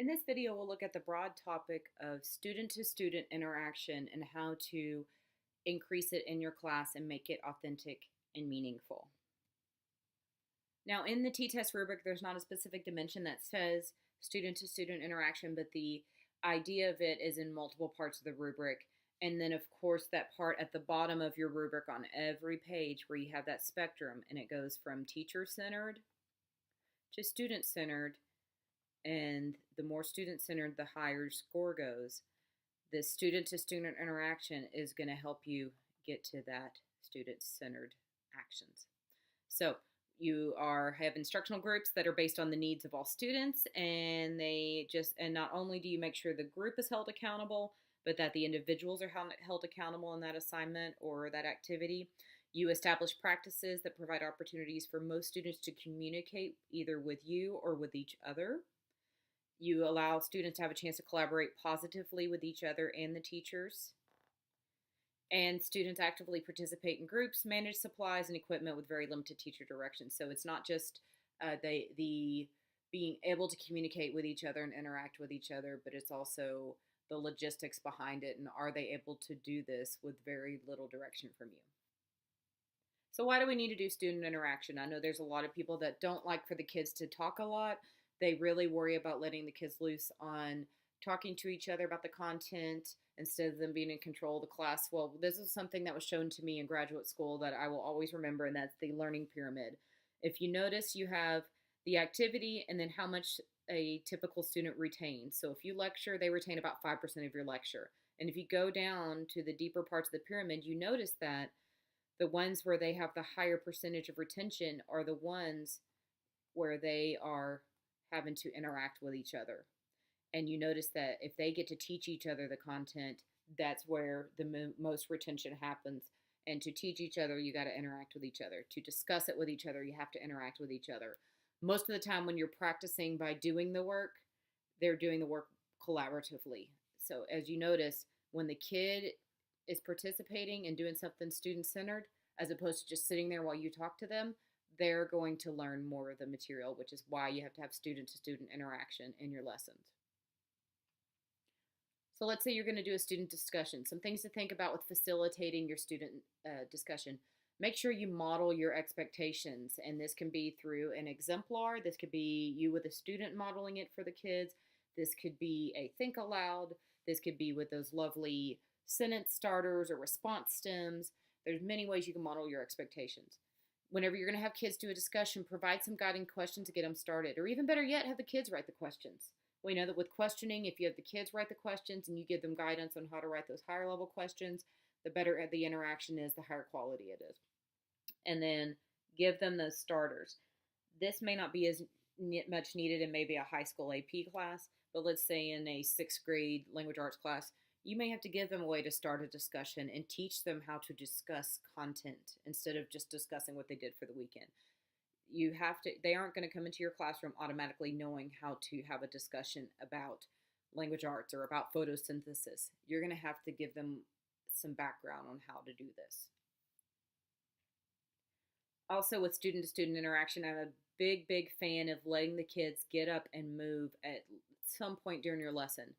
In this video, we'll look at the broad topic of student-to-student interaction and how to increase it in your class and make it authentic and meaningful. Now, in the TTESS rubric, there's not a specific dimension that says student-to-student interaction, but the idea of it is in multiple parts of the rubric. And then, of course, that part at the bottom of your rubric on every page where you have that spectrum, and it goes from teacher-centered to student-centered. And the more student-centered, the higher score goes. The student-to-student interaction is going to help you get to that student-centered actions. So you have instructional groups that are based on the needs of all students, and not only do you make sure the group is held accountable, but that the individuals are held accountable in that assignment or that activity. You establish practices that provide opportunities for most students to communicate either with you or with each other. You allow students to have a chance to collaborate positively with each other and the teachers. And students actively participate in groups, manage supplies and equipment with very limited teacher direction. So it's not just the being able to communicate with each other and interact with each other, but it's also the logistics behind it, and are they able to do this with very little direction from you. So why do we need to do student interaction? I know there's a lot of people that don't like for the kids to talk a lot. They really worry about letting the kids loose on talking to each other about the content instead of them being in control of the class. Well, this is something that was shown to me in graduate school that I will always remember, and that's the learning pyramid. If you notice, you have the activity and then how much a typical student retains. So if you lecture, they retain about 5% of your lecture. And if you go down to the deeper parts of the pyramid, you notice that the ones where they have the higher percentage of retention are the ones where they are having to interact with each other. And you notice that if they get to teach each other the content, that's where the most retention happens. And to teach each other, you got to interact with each other. To discuss it with each other, you have to interact with each other. Most of the time when you're practicing by doing the work, they're doing the work collaboratively. So as you notice, when the kid is participating and doing something student-centered, as opposed to just sitting there while you talk to them, they're going to learn more of the material, which is why you have to have student-to-student interaction in your lessons. So let's say you're going to do a student discussion. Some things to think about with facilitating your student discussion. Make sure you model your expectations, and this can be through an exemplar. This could be you with a student modeling it for the kids. This could be a think aloud. This could be with those lovely sentence starters or response stems. There's many ways you can model your expectations. Whenever you're going to have kids do a discussion, provide some guiding questions to get them started. Or even better yet, have the kids write the questions. We know that with questioning, if you have the kids write the questions and you give them guidance on how to write those higher level questions, the better the interaction is, the higher quality it is. And then give them those starters. This may not be as much needed in maybe a high school AP class, but let's say in a 6th grade language arts class, you may have to give them a way to start a discussion and teach them how to discuss content instead of just discussing what they did for the weekend. They aren't going to come into your classroom automatically knowing how to have a discussion about language arts or about photosynthesis. You're going to have to give them some background on how to do this. Also, with student-to-student interaction, I'm a big fan of letting the kids get up and move at some point during your lesson.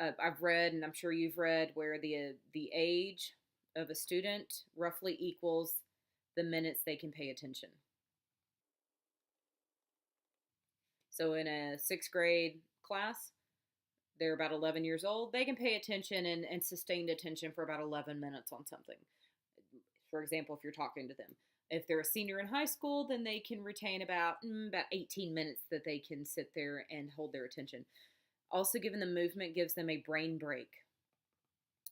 I've read, and I'm sure you've read, where the age of a student roughly equals the minutes they can pay attention. So in a 6th grade class, they're about 11 years old. They can pay attention and sustained attention for about 11 minutes on something. For example, if you're talking to them. If they're a senior in high school, then they can retain about 18 minutes that they can sit there and hold their attention. Also, giving them movement gives them a brain break.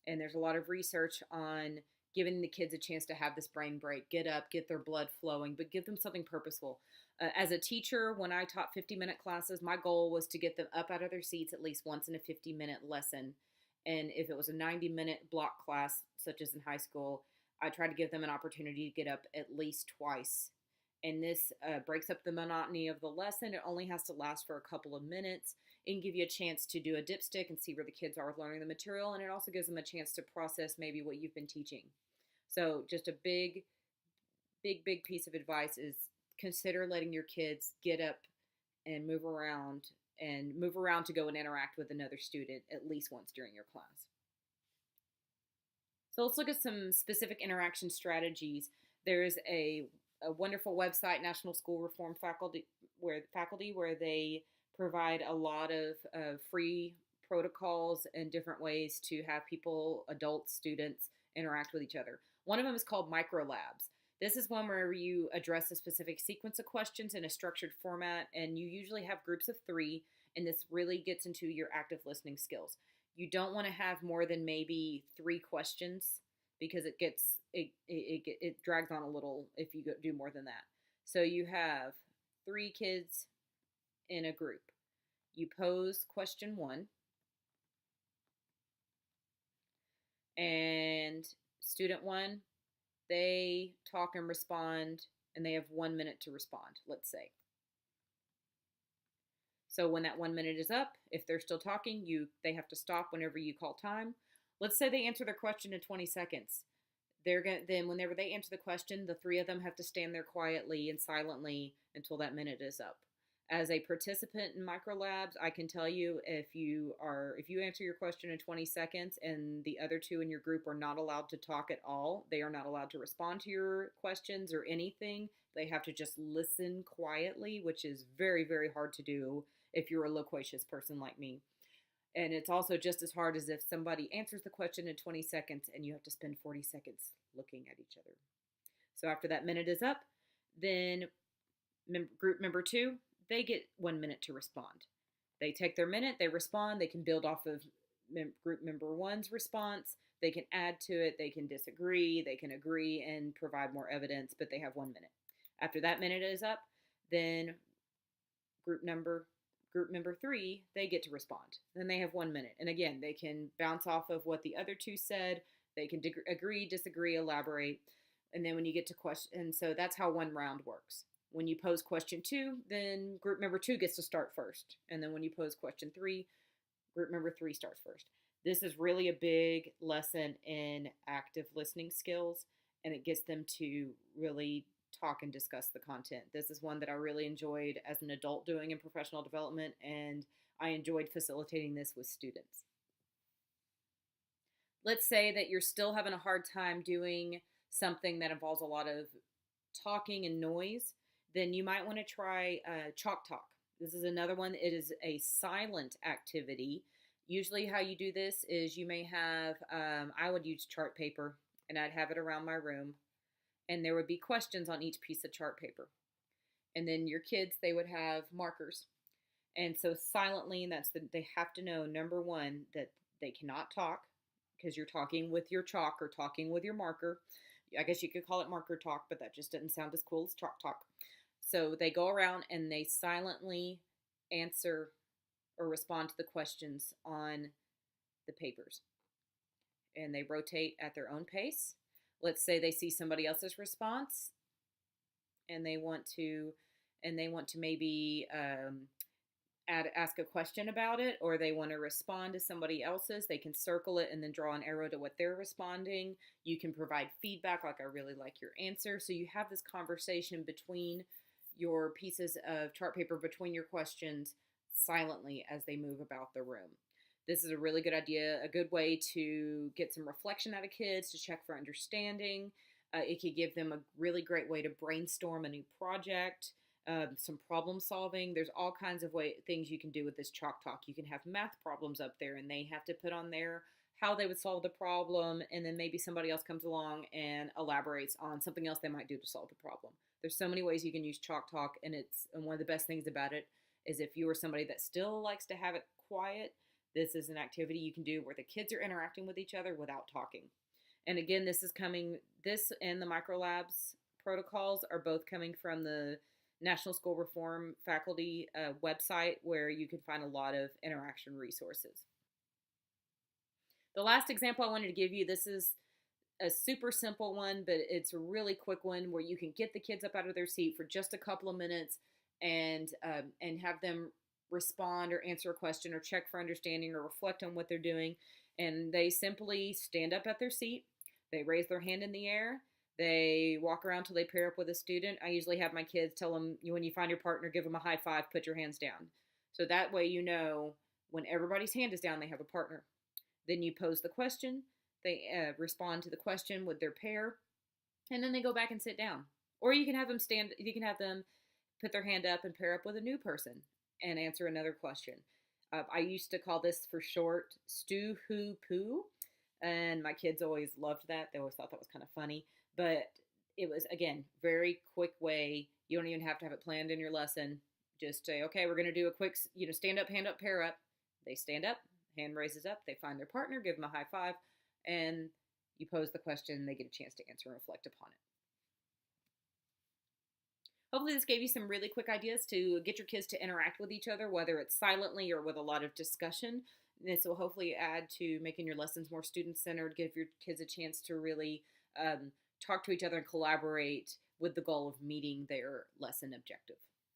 And there's a lot of research on giving the kids a chance to have this brain break. Get up, get their blood flowing, but give them something purposeful. As a teacher, when I taught 50-minute classes, my goal was to get them up out of their seats at least once in a 50-minute lesson. And if it was a 90-minute block class, such as in high school, I tried to give them an opportunity to get up at least twice. And this breaks up the monotony of the lesson. It only has to last for a couple of minutes. It can give you a chance to do a dipstick and see where the kids are with learning the material. And it also gives them a chance to process maybe what you've been teaching. So just a big piece of advice is consider letting your kids get up and move around and move around to go and interact with another student at least once during your class. So let's look at some specific interaction strategies. There's a wonderful website, National School Reform Faculty, where they provide a lot of free protocols and different ways to have people, adults, students, interact with each other. One of them is called microlabs. This is one where you address a specific sequence of questions in a structured format, and you usually have groups of 3, and this really gets into your active listening skills. You don't want to have more than maybe 3 questions because it drags on a little if you do more than that. So you have 3 kids in a group. You pose question 1, and student 1, they talk and respond, and they have 1 minute to respond, let's say. So when that 1 minute is up, if they're still talking, they have to stop whenever you call time. Let's say they answer their question in 20 seconds. Then whenever they answer the question, the 3 of them have to stand there quietly and silently until that minute is up. As a participant in microlabs, I can tell you if you answer your question in 20 seconds and the other 2 in your group are not allowed to talk at all, they are not allowed to respond to your questions or anything. They have to just listen quietly, which is very, very hard to do if you're a loquacious person like me. And it's also just as hard as if somebody answers the question in 20 seconds and you have to spend 40 seconds looking at each other. So after that minute is up, then group member 2, they get 1 minute to respond. They take their minute, they respond, they can build off of group member 1's response, they can add to it, they can disagree, they can agree and provide more evidence, but they have 1 minute. After that minute is up, then group member 3, they get to respond. Then they have 1 minute. And again, they can bounce off of what the other 2 said. They can agree, disagree, elaborate. And then when you get to question, and so that's how one round works. When you pose question 2, then group member 2 gets to start first. And then when you pose question 3, group member 3 starts first. This is really a big lesson in active listening skills, and it gets them to really talk and discuss the content. This is one that I really enjoyed as an adult doing in professional development, and I enjoyed facilitating this with students. Let's say that you're still having a hard time doing something that involves a lot of talking and noise, then you might want to try chalk talk. This is another one. It is a silent activity. Usually how you do this is you may have, I would use chart paper, and I'd have it around my room, and there would be questions on each piece of chart paper. And then your kids, they would have markers. And so silently, they have to know, number 1, that they cannot talk because you're talking with your chalk or talking with your marker. I guess you could call it marker talk, but that just doesn't sound as cool as chalk talk. So they go around and they silently answer or respond to the questions on the papers. And they rotate at their own pace. Let's say they see somebody else's response and they want to maybe ask a question about it, or they want to respond to somebody else's. They can circle it and then draw an arrow to what they're responding. You can provide feedback, like, I really like your answer. So you have this conversation between your pieces of chart paper, between your questions, silently as they move about the room. This is a really good idea, a good way to get some reflection out of kids, to check for understanding. It could give them a really great way to brainstorm a new project, some problem solving. There's all kinds of things you can do with this chalk talk. You can have math problems up there, and they have to put on there how they would solve the problem, and then maybe somebody else comes along and elaborates on something else they might do to solve the problem. There's so many ways you can use chalk talk, and one of the best things about it is if you are somebody that still likes to have it quiet, this is an activity you can do where the kids are interacting with each other without talking. And again, this and the microlabs protocols are both coming from the National School Reform Faculty website, where you can find a lot of interaction resources. The last example I wanted to give you, this is a super simple one, but it's a really quick one where you can get the kids up out of their seat for just a couple of minutes and have them respond or answer a question or check for understanding or reflect on what they're doing. And they simply stand up at their seat. They raise their hand in the air. They walk around till they pair up with a student. I usually have my kids tell them, when you find your partner, give them a high five, put your hands down. So that way you know when everybody's hand is down, they have a partner. Then you pose the question, they respond to the question with their pair, and then they go back and sit down. Or you can have them put their hand up and pair up with a new person and answer another question. I used to call this for short stew hoo poo, and my kids always loved that. They always thought that was kind of funny, but it was, again, very quick way. You don't even have to have it planned in your lesson. Just say, okay, we're going to do a quick, stand up, hand up, pair up. They stand up, hand raises up, they find their partner, give them a high five, and you pose the question, they get a chance to answer and reflect upon it. Hopefully this gave you some really quick ideas to get your kids to interact with each other, whether it's silently or with a lot of discussion. This will hopefully add to making your lessons more student-centered, give your kids a chance to really talk to each other and collaborate with the goal of meeting their lesson objective.